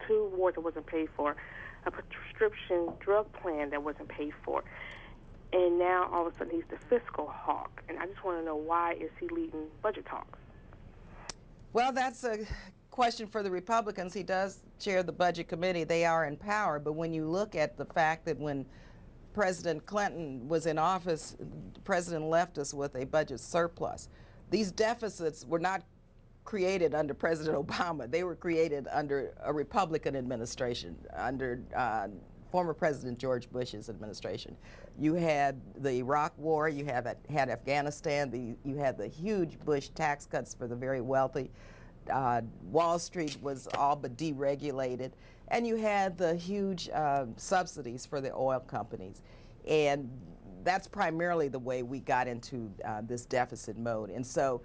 two wards that wasn't paid for, a prescription drug plan that wasn't paid for, and now all of a sudden he's the fiscal hawk. And I just want to know, why is he leading budget talks? Well, that's a question for the Republicans. He does chair the Budget Committee. They are in power. But when you look at the fact that when President Clinton was in office, the president left us with a budget surplus. These deficits were not created under President Obama. They were created under a Republican administration, under former President George Bush's administration. You had the Iraq War, you had Afghanistan, you had the huge Bush tax cuts for the very wealthy. Wall Street was all but deregulated, and you had the huge subsidies for the oil companies. And that's primarily the way we got into this deficit mode. And so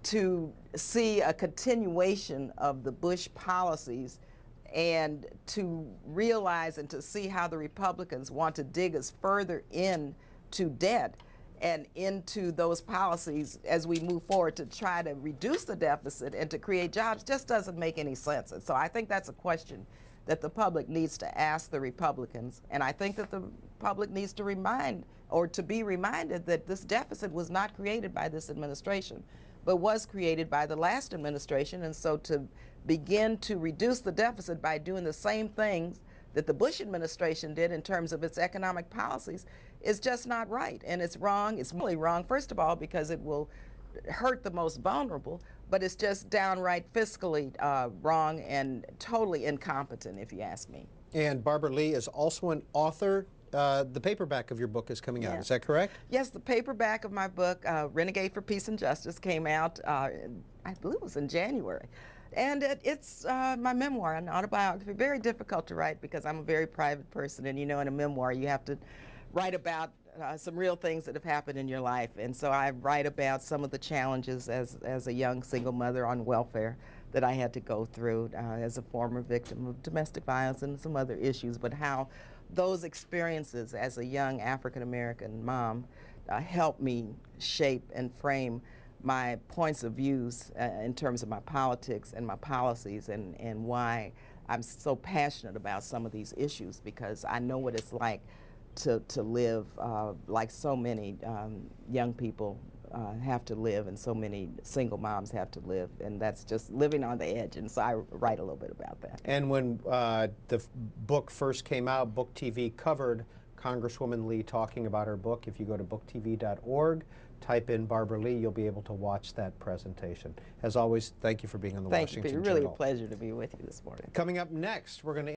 to see a continuation of the Bush policies and to realize and to see how the Republicans want to dig us further into debt and into those policies as we move forward to try to reduce the deficit and to create jobs just doesn't make any sense. And so I think that's a question that the public needs to ask the Republicans. And I think that the public needs to remind, or to be reminded, that this deficit was not created by this administration, but was created by the last administration. And so to begin to reduce the deficit by doing the same things that the Bush administration did in terms of its economic policies is just not right. And it's wrong. It's really wrong, first of all, because it will hurt the most vulnerable, but it's just downright fiscally wrong and totally incompetent, if you ask me. And Barbara Lee is also an author. The paperback of your book is coming out, is that correct? Yes, the paperback of my book, Renegade for Peace and Justice, came out, I believe it was in January. And it's my memoir, an autobiography. Very difficult to write because I'm a very private person, and you know, in a memoir you have to write about some real things that have happened in your life. And so I write about some of the challenges as a young single mother on welfare that I had to go through as a former victim of domestic violence and some other issues, but how those experiences as a young African-American mom helped me shape and frame my points of views in terms of my politics and my policies, and why I'm so passionate about some of these issues, because I know what it's like to live like so many young people have to live, and so many single moms have to live, and that's just living on the edge. And so I write a little bit about that. And when the book first came out, Book TV covered Congresswoman Lee talking about her book. If you go to booktv.org, type in Barbara Lee, you'll be able to watch that presentation. As always, thank you for being on the Washington Journal. Thank you. Really a pleasure to be with you this morning. Coming up next, we're going to